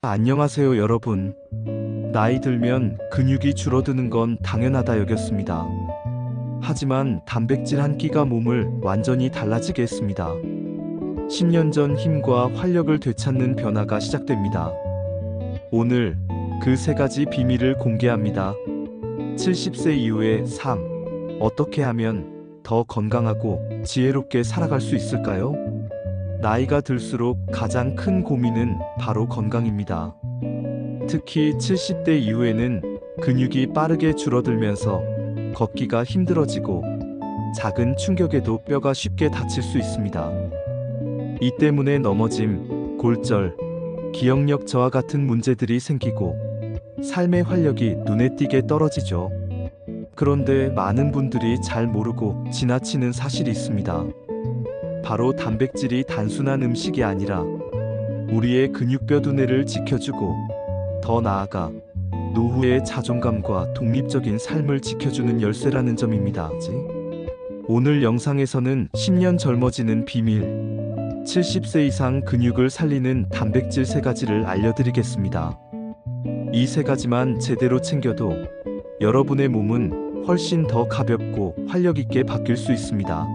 안녕하세요, 여러분. 나이 들면 근육이 줄어드는 건 당연하다 여겼습니다. 하지만 단백질 한 끼가 몸을 완전히 달라지게 했습니다. 10년 전 힘과 활력을 되찾는 변화가 시작됩니다. 오늘 그 세 가지 비밀을 공개합니다. 70세 이후의 삶. 어떻게 하면 더 건강하고 지혜롭게 살아갈 수 있을까요? 나이가 들수록 가장 큰 고민은 바로 건강입니다. 특히 70대 이후에는 근육이 빠르게 줄어들면서 걷기가 힘들어지고 작은 충격에도 뼈가 쉽게 다칠 수 있습니다. 이 때문에 넘어짐, 골절, 기억력 저하 같은 문제들이 생기고 삶의 활력이 눈에 띄게 떨어지죠. 그런데 많은 분들이 잘 모르고 지나치는 사실이 있습니다. 바로 단백질이 단순한 음식이 아니라 우리의 근육뼈 두뇌를 지켜주고 더 나아가 노후의 자존감과 독립적인 삶을 지켜주는 열쇠라는 점입니다. 오늘 영상에서는 10년 젊어지는 비밀, 70세 이상 근육을 살리는 단백질 3가지를 알려드리겠습니다. 이 3가지만 제대로 챙겨도 여러분의 몸은 훨씬 더 가볍고 활력 있게 바뀔 수 있습니다.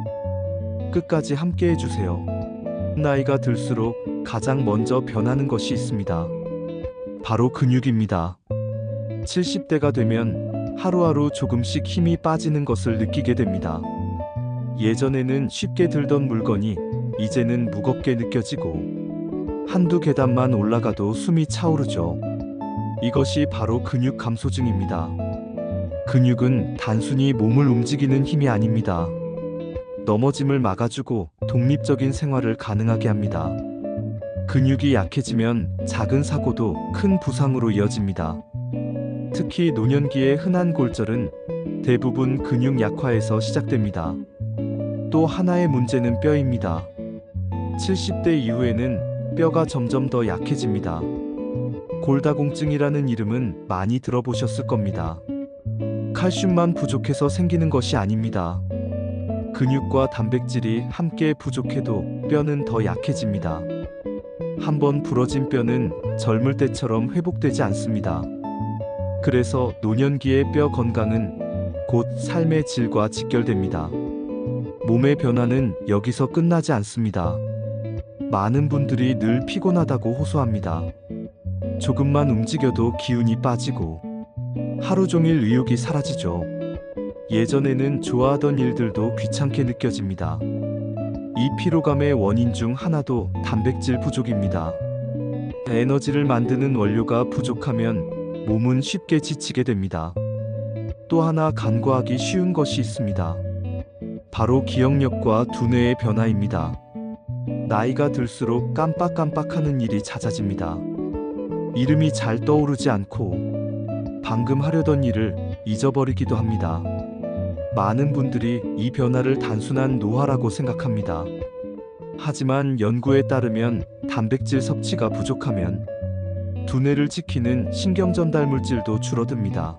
끝까지 함께 해주세요. 나이가 들수록 가장 먼저 변하는 것이 있습니다. 바로 근육입니다. 70대가 되면 하루하루 조금씩 힘이 빠지는 것을 느끼게 됩니다. 예전에는 쉽게 들던 물건이 이제는 무겁게 느껴지고 한두 계단만 올라가도 숨이 차오르죠. 이것이 바로 근육 감소증입니다. 근육은 단순히 몸을 움직이는 힘이 아닙니다. 넘어짐을 막아주고 독립적인 생활을 가능하게 합니다. 근육이 약해지면 작은 사고도 큰 부상으로 이어집니다. 특히 노년기의 흔한 골절은 대부분 근육 약화에서 시작됩니다. 또 하나의 문제는 뼈입니다. 70대 이후에는 뼈가 점점 더 약해집니다. 골다공증이라는 이름은 많이 들어보셨을 겁니다. 칼슘만 부족해서 생기는 것이 아닙니다. 근육과 단백질이 함께 부족해도 뼈는 더 약해집니다. 한번 부러진 뼈는 젊을 때처럼 회복되지 않습니다. 그래서 노년기의 뼈 건강은 곧 삶의 질과 직결됩니다. 몸의 변화는 여기서 끝나지 않습니다. 많은 분들이 늘 피곤하다고 호소합니다. 조금만 움직여도 기운이 빠지고 하루 종일 의욕이 사라지죠. 예전에는 좋아하던 일들도 귀찮게 느껴집니다. 이 피로감의 원인 중 하나도 단백질 부족입니다. 에너지를 만드는 원료가 부족하면 몸은 쉽게 지치게 됩니다. 또 하나 간과하기 쉬운 것이 있습니다. 바로 기억력과 두뇌의 변화입니다. 나이가 들수록 깜빡깜빡하는 일이 잦아집니다. 이름이 잘 떠오르지 않고 방금 하려던 일을 잊어버리기도 합니다. 많은 분들이 이 변화를 단순한 노화라고 생각합니다. 하지만 연구에 따르면 단백질 섭취가 부족하면 두뇌를 지키는 신경전달 물질도 줄어듭니다.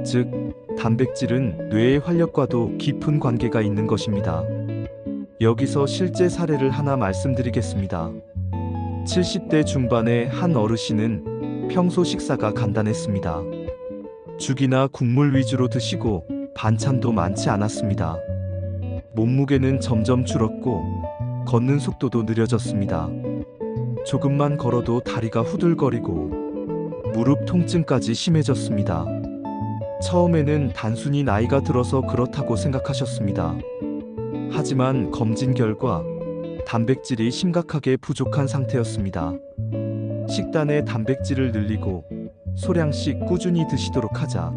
즉, 단백질은 뇌의 활력과도 깊은 관계가 있는 것입니다. 여기서 실제 사례를 하나 말씀드리겠습니다. 70대 중반의 한 어르신은 평소 식사가 간단했습니다. 죽이나 국물 위주로 드시고 반찬도 많지 않았습니다. 몸무게는 점점 줄었고 걷는 속도도 느려졌습니다. 조금만 걸어도 다리가 후들거리고 무릎 통증까지 심해졌습니다. 처음에는 단순히 나이가 들어서 그렇다고 생각하셨습니다. 하지만 검진 결과 단백질이 심각하게 부족한 상태였습니다. 식단에 단백질을 늘리고 소량씩 꾸준히 드시도록 하자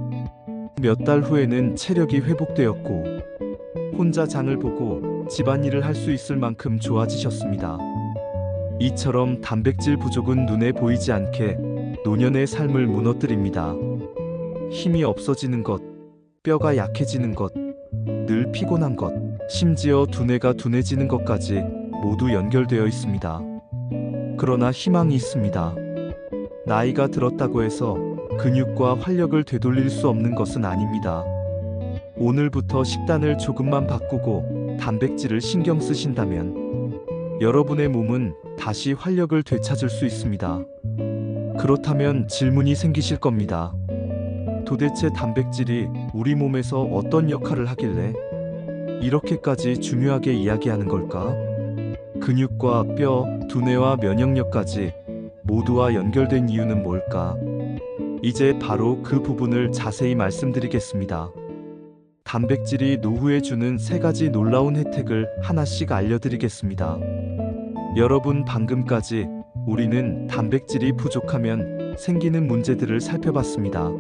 몇 달 후에는 체력이 회복되었고 혼자 장을 보고 집안일을 할 수 있을 만큼 좋아지셨습니다. 이처럼 단백질 부족은 눈에 보이지 않게 노년의 삶을 무너뜨립니다. 힘이 없어지는 것, 뼈가 약해지는 것, 늘 피곤한 것, 심지어 두뇌가 둔해지는 것까지 모두 연결되어 있습니다. 그러나 희망이 있습니다. 나이가 들었다고 해서 근육과 활력을 되돌릴 수 없는 것은 아닙니다. 오늘부터 식단을 조금만 바꾸고 단백질을 신경 쓰신다면 여러분의 몸은 다시 활력을 되찾을 수 있습니다. 그렇다면 질문이 생기실 겁니다. 도대체 단백질이 우리 몸에서 어떤 역할을 하길래 이렇게까지 중요하게 이야기하는 걸까? 근육과 뼈, 두뇌와 면역력까지 모두와 연결된 이유는 뭘까? 이제 바로 그 부분을 자세히 말씀드리겠습니다. 단백질이 노후에 주는 3가지 놀라운 혜택을 하나씩 알려드리겠습니다. 여러분, 방금까지 우리는 단백질이 부족하면 생기는 문제들을 살펴봤습니다.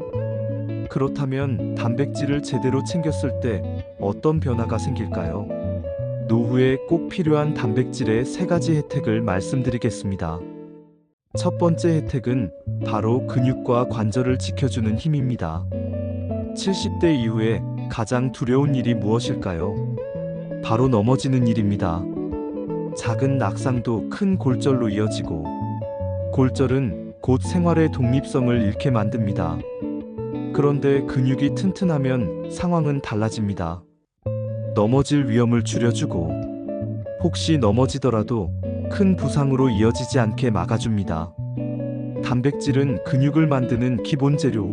그렇다면 단백질을 제대로 챙겼을 때 어떤 변화가 생길까요? 노후에 꼭 필요한 단백질의 3가지 혜택을 말씀드리겠습니다. 첫 번째 혜택은 바로 근육과 관절을 지켜주는 힘입니다. 70대 이후에 가장 두려운 일이 무엇일까요? 바로 넘어지는 일입니다. 작은 낙상도 큰 골절로 이어지고, 골절은 곧 생활의 독립성을 잃게 만듭니다. 그런데 근육이 튼튼하면 상황은 달라집니다. 넘어질 위험을 줄여주고, 혹시 넘어지더라도 큰 부상으로 이어지지 않게 막아줍니다. 단백질은 근육을 만드는 기본 재료.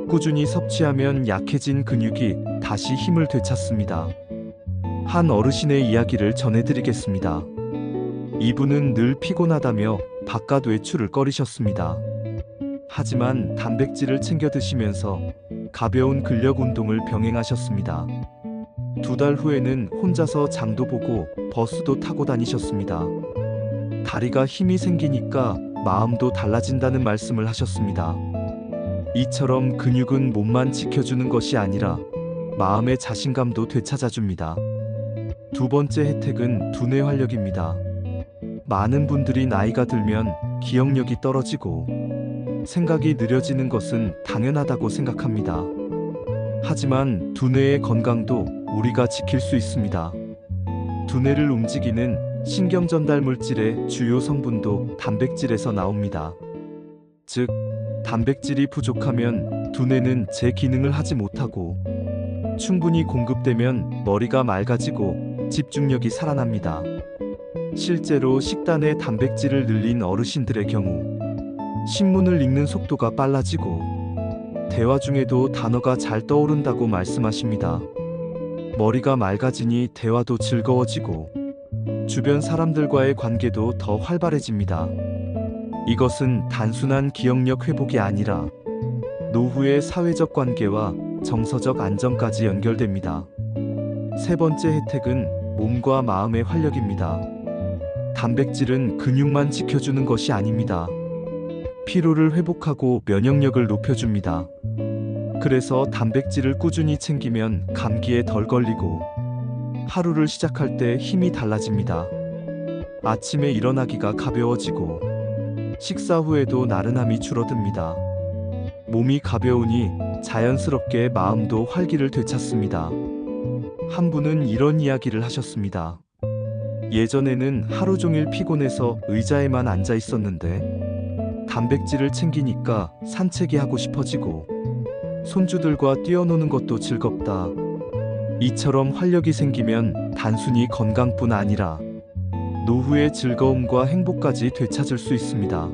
꾸준히 섭취하면 약해진 근육이 다시 힘을 되찾습니다. 한 어르신의 이야기를 전해드리겠습니다. 이분은 늘 피곤하다며 바깥 외출을 꺼리셨습니다. 하지만 단백질을 챙겨 드시면서 가벼운 근력 운동을 병행하셨습니다. 2달 후에는 혼자서 장도 보고 버스도 타고 다니셨습니다. 다리가 힘이 생기니까 마음도 달라진다는 말씀을 하셨습니다. 이처럼 근육은 몸만 지켜주는 것이 아니라 마음의 자신감도 되찾아줍니다. 두 번째 혜택은 두뇌 활력입니다. 많은 분들이 나이가 들면 기억력이 떨어지고 생각이 느려지는 것은 당연하다고 생각합니다. 하지만 두뇌의 건강도 우리가 지킬 수 있습니다. 두뇌를 움직이는 신경 전달 물질의 주요 성분도 단백질에서 나옵니다. 즉, 단백질이 부족하면 두뇌는 제 기능을 하지 못하고, 충분히 공급되면 머리가 맑아지고 집중력이 살아납니다. 실제로 식단에 단백질을 늘린 어르신들의 경우 신문을 읽는 속도가 빨라지고 대화 중에도 단어가 잘 떠오른다고 말씀하십니다. 머리가 맑아지니 대화도 즐거워지고 주변 사람들과의 관계도 더 활발해집니다. 이것은 단순한 기억력 회복이 아니라 노후의 사회적 관계와 정서적 안정까지 연결됩니다. 세 번째 혜택은 몸과 마음의 활력입니다. 단백질은 근육만 지켜주는 것이 아닙니다. 피로를 회복하고 면역력을 높여줍니다. 그래서 단백질을 꾸준히 챙기면 감기에 덜 걸리고 하루를 시작할 때 힘이 달라집니다. 아침에 일어나기가 가벼워지고 식사 후에도 나른함이 줄어듭니다. 몸이 가벼우니 자연스럽게 마음도 활기를 되찾습니다. 한 분은 이런 이야기를 하셨습니다. 예전에는 하루 종일 피곤해서 의자에만 앉아 있었는데 단백질을 챙기니까 산책이 하고 싶어지고 손주들과 뛰어노는 것도 즐겁다. 이처럼 활력이 생기면 단순히 건강뿐 아니라 노후의 즐거움과 행복까지 되찾을 수 있습니다.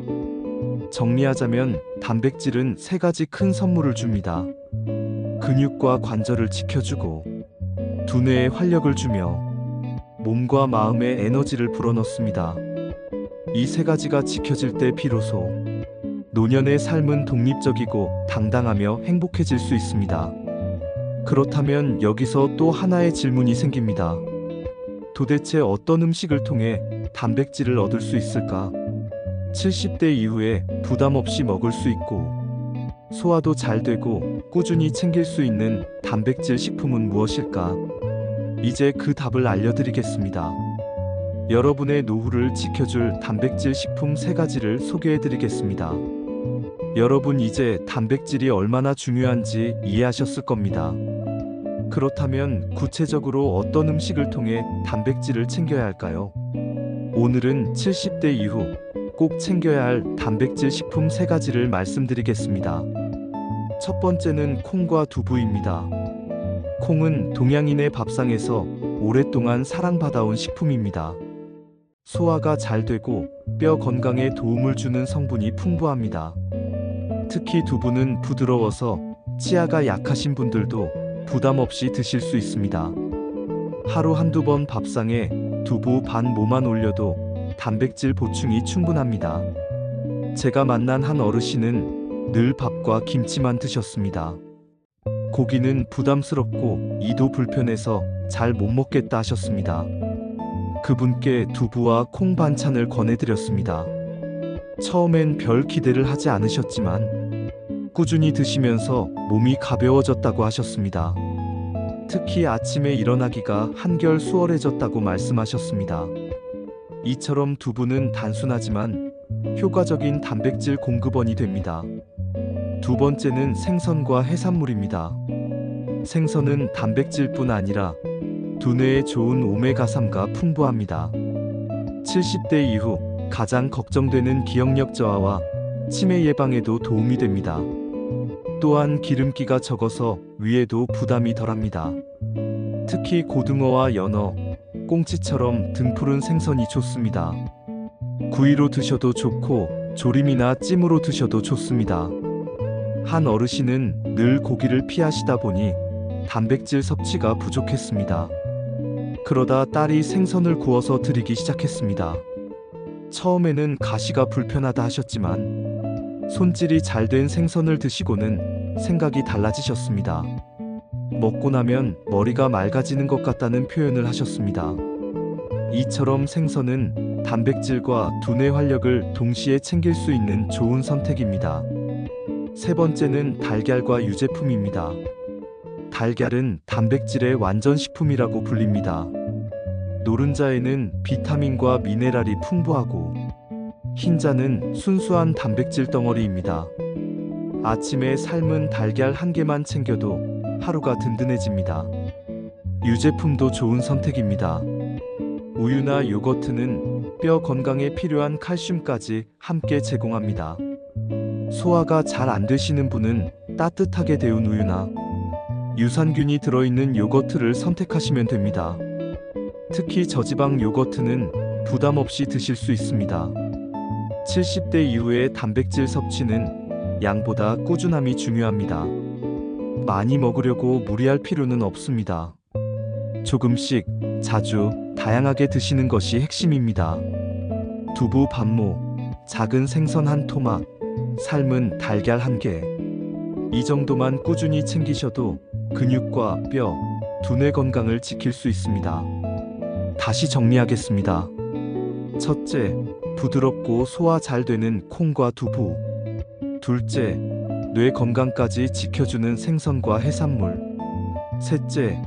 정리하자면 단백질은 3가지 큰 선물을 줍니다. 근육과 관절을 지켜주고 두뇌에 활력을 주며 몸과 마음에 에너지를 불어넣습니다. 이 3가지가 지켜질 때 비로소 노년의 삶은 독립적이고 당당하며 행복해질 수 있습니다. 그렇다면 여기서 또 하나의 질문이 생깁니다. 도대체 어떤 음식을 통해 단백질을 얻을 수 있을까? 70대 이후에 부담 없이 먹을 수 있고 소화도 잘 되고 꾸준히 챙길 수 있는 단백질 식품은 무엇일까? 이제 그 답을 알려드리겠습니다. 여러분의 노후를 지켜줄 단백질 식품 3가지를 소개해드리겠습니다. 여러분, 이제 단백질이 얼마나 중요한지 이해하셨을 겁니다. 그렇다면 구체적으로 어떤 음식을 통해 단백질을 챙겨야 할까요? 오늘은 70대 이후 꼭 챙겨야 할 단백질 식품 3가지를 말씀드리겠습니다. 첫 번째는 콩과 두부입니다. 콩은 동양인의 밥상에서 오랫동안 사랑받아온 식품입니다. 소화가 잘 되고 뼈 건강에 도움을 주는 성분이 풍부합니다. 특히 두부는 부드러워서 치아가 약하신 분들도 부담 없이 드실 수 있습니다. 하루 한두 번 밥상에 두부 반 모만 올려도 단백질 보충이 충분합니다. 제가 만난 한 어르신은 늘 밥과 김치만 드셨습니다. 고기는 부담스럽고 이도 불편해서 잘 못 먹겠다 하셨습니다. 그분께 두부와 콩 반찬을 권해드렸습니다. 처음엔 별 기대를 하지 않으셨지만 꾸준히 드시면서 몸이 가벼워졌다고 하셨습니다. 특히 아침에 일어나기가 한결 수월해졌다고 말씀하셨습니다. 이처럼 두부는 단순하지만 효과적인 단백질 공급원이 됩니다. 두 번째는 생선과 해산물입니다. 생선은 단백질뿐 아니라 두뇌에 좋은 오메가3가 풍부합니다. 70대 이후 가장 걱정되는 기억력 저하와 치매 예방에도 도움이 됩니다. 또한 기름기가 적어서 위에도 부담이 덜합니다. 특히 고등어와 연어, 꽁치처럼 등푸른 생선이 좋습니다. 구이로 드셔도 좋고 조림이나 찜으로 드셔도 좋습니다. 한 어르신은 늘 고기를 피하시다 보니 단백질 섭취가 부족했습니다. 그러다 딸이 생선을 구워서 드리기 시작했습니다. 처음에는 가시가 불편하다 하셨지만 손질이 잘 된 생선을 드시고는 생각이 달라지셨습니다. 먹고 나면 머리가 맑아지는 것 같다는 표현을 하셨습니다. 이처럼 생선은 단백질과 두뇌 활력을 동시에 챙길 수 있는 좋은 선택입니다. 세 번째는 달걀과 유제품입니다. 달걀은 단백질의 완전식품이라고 불립니다. 노른자에는 비타민과 미네랄이 풍부하고 흰자는 순수한 단백질 덩어리입니다. 아침에 삶은 달걀 한 개만 챙겨도 하루가 든든해집니다. 유제품도 좋은 선택입니다. 우유나 요거트는 뼈 건강에 필요한 칼슘까지 함께 제공합니다. 소화가 잘 안 되시는 분은 따뜻하게 데운 우유나 유산균이 들어있는 요거트를 선택하시면 됩니다. 특히 저지방 요거트는 부담 없이 드실 수 있습니다. 70대 이후의 단백질 섭취는 양보다 꾸준함이 중요합니다. 많이 먹으려고 무리할 필요는 없습니다. 조금씩, 자주, 다양하게 드시는 것이 핵심입니다. 두부 반모, 작은 생선 한 토막, 삶은 달걀 한 개. 이 정도만 꾸준히 챙기셔도 근육과 뼈, 두뇌 건강을 지킬 수 있습니다. 다시 정리하겠습니다. 첫째, 부드럽고 소화 잘 되는 콩과 두부. 둘째, 뇌 건강까지 지켜주는 생선과 해산물. 셋째,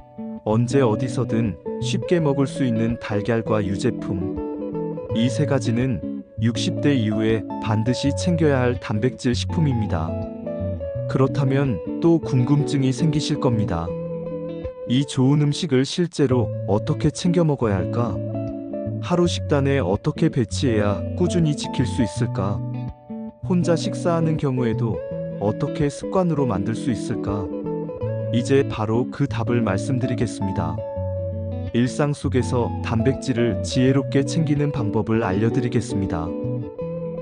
언제 어디서든 쉽게 먹을 수 있는 달걀과 유제품. 이 세 가지는 60대 이후에 반드시 챙겨야 할 단백질 식품입니다. 그렇다면 또 궁금증이 생기실 겁니다. 이 좋은 음식을 실제로 어떻게 챙겨 먹어야 할까? 하루 식단에 어떻게 배치해야 꾸준히 지킬 수 있을까? 혼자 식사하는 경우에도 어떻게 습관으로 만들 수 있을까? 이제 바로 그 답을 말씀드리겠습니다. 일상 속에서 단백질을 지혜롭게 챙기는 방법을 알려드리겠습니다.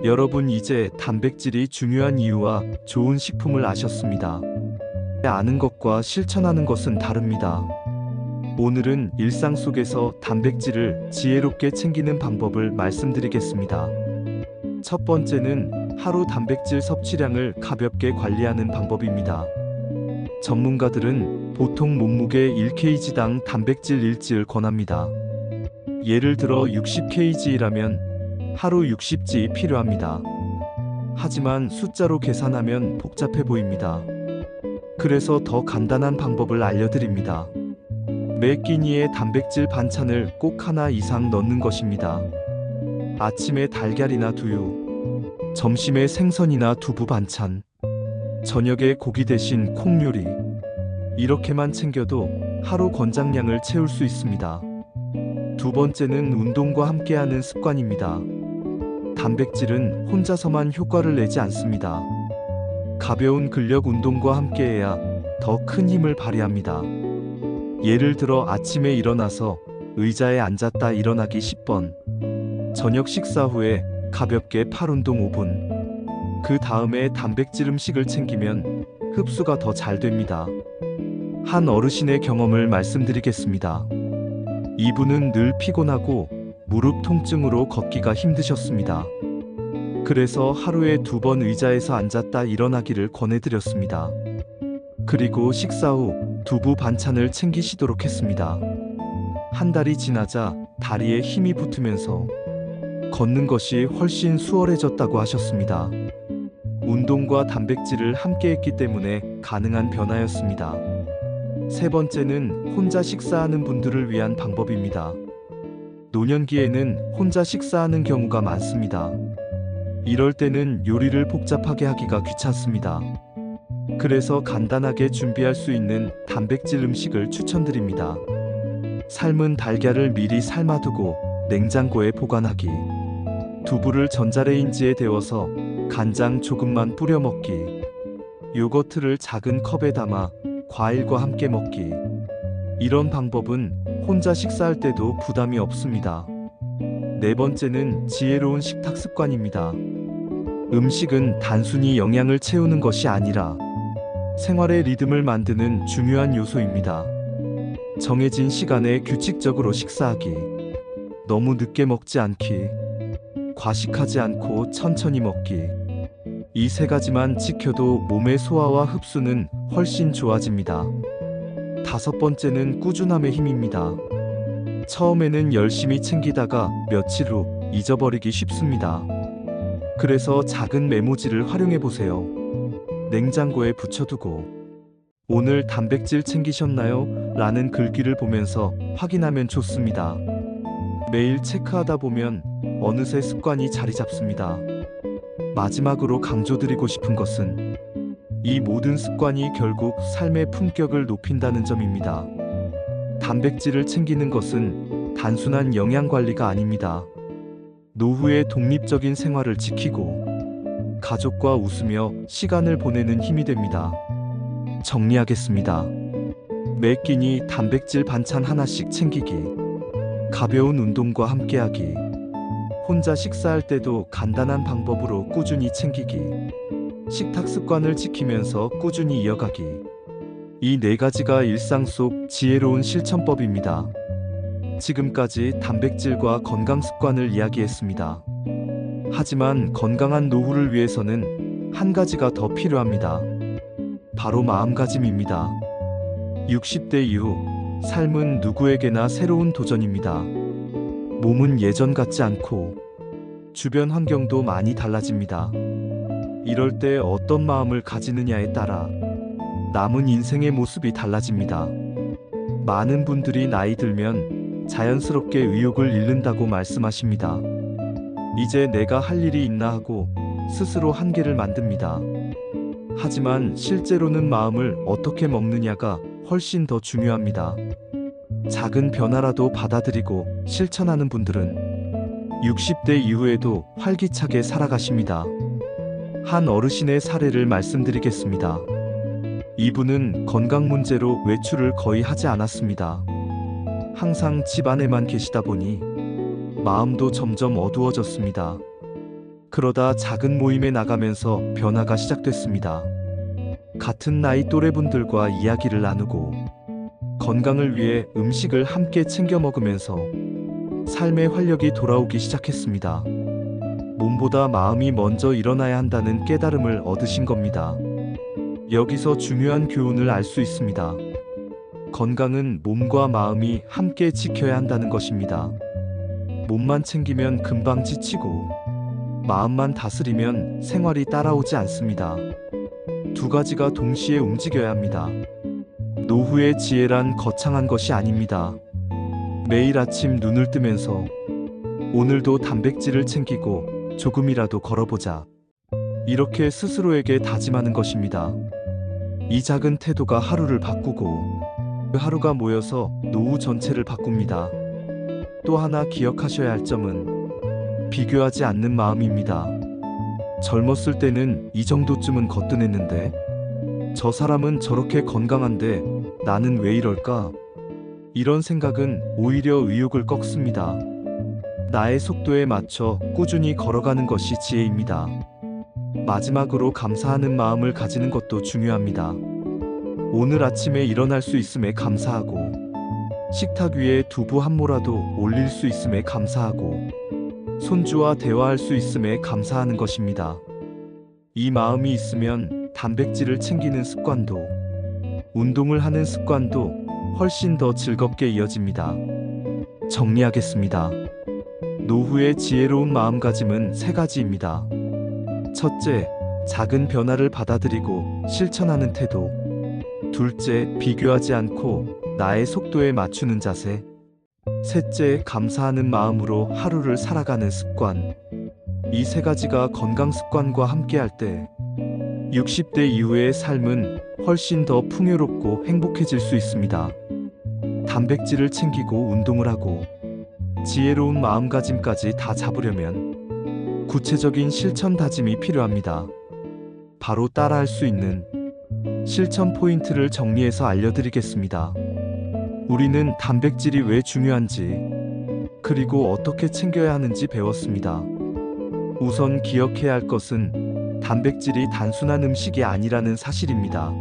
여러분 이제 단백질이 중요한 이유와 좋은 식품을 아셨습니다. 아는 것과 실천하는 것은 다릅니다. 오늘은 일상 속에서 단백질을 지혜롭게 챙기는 방법을 말씀드리겠습니다. 첫 번째는 하루 단백질 섭취량을 가볍게 관리하는 방법입니다. 전문가들은 보통 몸무게 1kg당 단백질 일지를 권합니다. 예를 들어 60kg라면 하루 60g 필요합니다. 하지만 숫자로 계산하면 복잡해 보입니다. 그래서 더 간단한 방법을 알려드립니다. 매 끼니에 단백질 반찬을 꼭 하나 이상 넣는 것입니다. 아침에 달걀이나 두유, 점심에 생선이나 두부 반찬, 저녁에 고기 대신 콩 요리. 이렇게만 챙겨도 하루 권장량을 채울 수 있습니다. 두 번째는 운동과 함께하는 습관입니다. 단백질은 혼자서만 효과를 내지 않습니다. 가벼운 근력 운동과 함께해야 더 큰 힘을 발휘합니다. 예를 들어 아침에 일어나서 의자에 앉았다 일어나기 10번, 저녁 식사 후에 가볍게 팔 운동 5분. 그 다음에 단백질 음식을 챙기면 흡수가 더 잘 됩니다. 한 어르신의 경험을 말씀드리겠습니다. 이분은 늘 피곤하고 무릎 통증으로 걷기가 힘드셨습니다. 그래서 하루에 2번 의자에서 앉았다 일어나기를 권해드렸습니다. 그리고 식사 후 두부 반찬을 챙기시도록 했습니다. 한 달이 지나자 다리에 힘이 붙으면서 걷는 것이 훨씬 수월해졌다고 하셨습니다. 운동과 단백질을 함께 했기 때문에 가능한 변화였습니다. 세 번째는 혼자 식사하는 분들을 위한 방법입니다. 노년기에는 혼자 식사하는 경우가 많습니다. 이럴 때는 요리를 복잡하게 하기가 귀찮습니다. 그래서 간단하게 준비할 수 있는 단백질 음식을 추천드립니다. 삶은 달걀을 미리 삶아두고 냉장고에 보관하기. 두부를 전자레인지에 데워서 간장 조금만 뿌려 먹기. 요거트를 작은 컵에 담아 과일과 함께 먹기. 이런 방법은 혼자 식사할 때도 부담이 없습니다. 네 번째는 지혜로운 식탁 습관입니다. 음식은 단순히 영양을 채우는 것이 아니라 생활의 리듬을 만드는 중요한 요소입니다. 정해진 시간에 규칙적으로 식사하기. 너무 늦게 먹지 않기. 과식하지 않고 천천히 먹기. 이 세 가지만 지켜도 몸의 소화와 흡수는 훨씬 좋아집니다. 다섯 번째는 꾸준함의 힘입니다. 처음에는 열심히 챙기다가 며칠 후 잊어버리기 쉽습니다. 그래서 작은 메모지를 활용해 보세요. 냉장고에 붙여두고 오늘 단백질 챙기셨나요? 라는 글귀를 보면서 확인하면 좋습니다. 매일 체크하다 보면 어느새 습관이 자리 잡습니다. 마지막으로 강조드리고 싶은 것은 이 모든 습관이 결국 삶의 품격을 높인다는 점입니다. 단백질을 챙기는 것은 단순한 영양 관리가 아닙니다. 노후의 독립적인 생활을 지키고 가족과 웃으며 시간을 보내는 힘이 됩니다. 정리하겠습니다. 매 끼니 단백질 반찬 하나씩 챙기기. 가벼운 운동과 함께하기. 혼자 식사할 때도 간단한 방법으로 꾸준히 챙기기. 식탁 습관을 지키면서 꾸준히 이어가기. 이 네 가지가 일상 속 지혜로운 실천법입니다. 지금까지 단백질과 건강 습관을 이야기했습니다. 하지만 건강한 노후를 위해서는 한 가지가 더 필요합니다. 바로 마음가짐입니다. 60대 이후 삶은 누구에게나 새로운 도전입니다. 몸은 예전 같지 않고 주변 환경도 많이 달라집니다. 이럴 때 어떤 마음을 가지느냐에 따라 남은 인생의 모습이 달라집니다. 많은 분들이 나이 들면 자연스럽게 의욕을 잃는다고 말씀하십니다. 이제 내가 할 일이 있나 하고 스스로 한계를 만듭니다. 하지만 실제로는 마음을 어떻게 먹느냐가 훨씬 더 중요합니다. 작은 변화라도 받아들이고 실천하는 분들은 60대 이후에도 활기차게 살아가십니다. 한 어르신의 사례를 말씀드리겠습니다. 이분은 건강 문제로 외출을 거의 하지 않았습니다. 항상 집 안에만 계시다 보니 마음도 점점 어두워졌습니다. 그러다 작은 모임에 나가면서 변화가 시작됐습니다. 같은 나이 또래분들과 이야기를 나누고 건강을 위해 음식을 함께 챙겨 먹으면서 삶의 활력이 돌아오기 시작했습니다. 몸보다 마음이 먼저 일어나야 한다는 깨달음을 얻으신 겁니다. 여기서 중요한 교훈을 알 수 있습니다. 건강은 몸과 마음이 함께 지켜야 한다는 것입니다. 몸만 챙기면 금방 지치고 마음만 다스리면 생활이 따라오지 않습니다. 두 가지가 동시에 움직여야 합니다. 노후의 지혜란 거창한 것이 아닙니다. 매일 아침 눈을 뜨면서 오늘도 단백질을 챙기고 조금이라도 걸어보자. 이렇게 스스로에게 다짐하는 것입니다. 이 작은 태도가 하루를 바꾸고 그 하루가 모여서 노후 전체를 바꿉니다. 또 하나 기억하셔야 할 점은 비교하지 않는 마음입니다. 젊었을 때는 이 정도쯤은 거뜬했는데 저 사람은 저렇게 건강한데 나는 왜 이럴까? 이런 생각은 오히려 의욕을 꺾습니다. 나의 속도에 맞춰 꾸준히 걸어가는 것이 지혜입니다. 마지막으로 감사하는 마음을 가지는 것도 중요합니다. 오늘 아침에 일어날 수 있음에 감사하고, 식탁 위에 두부 한 모라도 올릴 수 있음에 감사하고, 손주와 대화할 수 있음에 감사하는 것입니다. 이 마음이 있으면 단백질을 챙기는 습관도, 운동을 하는 습관도 훨씬 더 즐겁게 이어집니다. 정리하겠습니다. 노후의 지혜로운 마음가짐은 세 가지입니다. 첫째, 작은 변화를 받아들이고 실천하는 태도. 둘째, 비교하지 않고 나의 속도에 맞추는 자세. 셋째, 감사하는 마음으로 하루를 살아가는 습관. 이 세 가지가 건강 습관과 함께할 때 60대 이후의 삶은 훨씬 더 풍요롭고 행복해질 수 있습니다. 단백질을 챙기고 운동을 하고 지혜로운 마음가짐까지 다 잡으려면 구체적인 실천 다짐이 필요합니다. 바로 따라할 수 있는 실천 포인트를 정리해서 알려드리겠습니다. 우리는 단백질이 왜 중요한지, 그리고 어떻게 챙겨야 하는지 배웠습니다. 우선 기억해야 할 것은 단백질이 단순한 음식이 아니라는 사실입니다.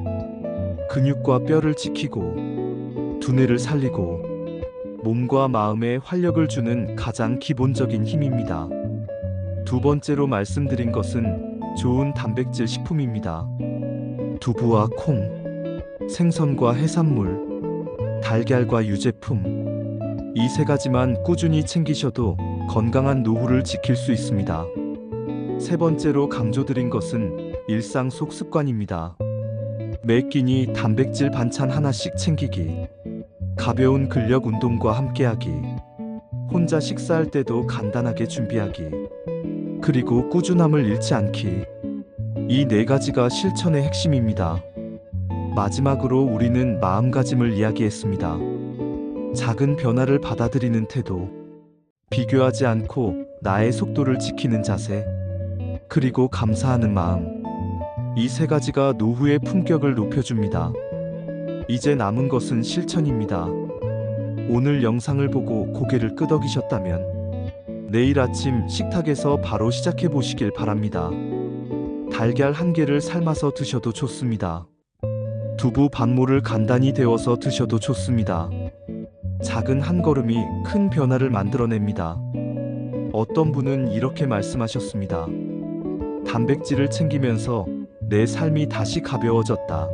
근육과 뼈를 지키고, 두뇌를 살리고, 몸과 마음에 활력을 주는 가장 기본적인 힘입니다. 두 번째로 말씀드린 것은 좋은 단백질 식품입니다. 두부와 콩, 생선과 해산물, 달걀과 유제품. 이 세 가지만 꾸준히 챙기셔도 건강한 노후를 지킬 수 있습니다. 세 번째로 강조드린 것은 일상 속 습관입니다. 매 끼니 단백질 반찬 하나씩 챙기기, 가벼운 근력 운동과 함께하기, 혼자 식사할 때도 간단하게 준비하기, 그리고 꾸준함을 잃지 않기. 이 네 가지가 실천의 핵심입니다. 마지막으로 우리는 마음가짐을 이야기했습니다. 작은 변화를 받아들이는 태도, 비교하지 않고 나의 속도를 지키는 자세, 그리고 감사하는 마음. 이 세 가지가 노후의 품격을 높여줍니다. 이제 남은 것은 실천입니다. 오늘 영상을 보고 고개를 끄덕이셨다면 내일 아침 식탁에서 바로 시작해 보시길 바랍니다. 달걀 한 개를 삶아서 드셔도 좋습니다. 두부 반모를 간단히 데워서 드셔도 좋습니다. 작은 한 걸음이 큰 변화를 만들어냅니다. 어떤 분은 이렇게 말씀하셨습니다. 단백질을 챙기면서 내 삶이 다시 가벼워졌다.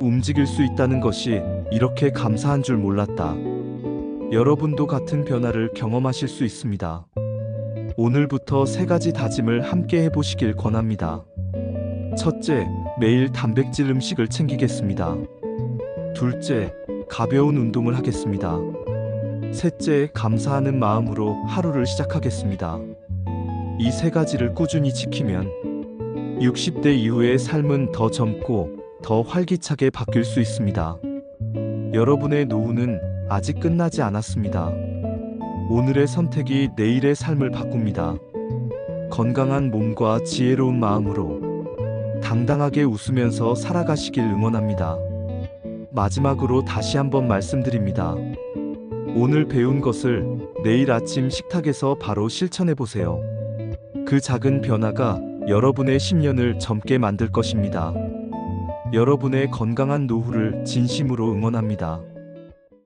움직일 수 있다는 것이 이렇게 감사한 줄 몰랐다. 여러분도 같은 변화를 경험하실 수 있습니다. 오늘부터 세 가지 다짐을 함께 해보시길 권합니다. 첫째, 매일 단백질 음식을 챙기겠습니다. 둘째, 가벼운 운동을 하겠습니다. 셋째, 감사하는 마음으로 하루를 시작하겠습니다. 이 세 가지를 꾸준히 지키면 60대 이후의 삶은 더 젊고 더 활기차게 바뀔 수 있습니다. 여러분의 노후는 아직 끝나지 않았습니다. 오늘의 선택이 내일의 삶을 바꿉니다. 건강한 몸과 지혜로운 마음으로 당당하게 웃으면서 살아가시길 응원합니다. 마지막으로 다시 한번 말씀드립니다. 오늘 배운 것을 내일 아침 식탁에서 바로 실천해 보세요. 그 작은 변화가 여러분의 10년을 젊게 만들 것입니다. 여러분의 건강한 노후를 진심으로 응원합니다.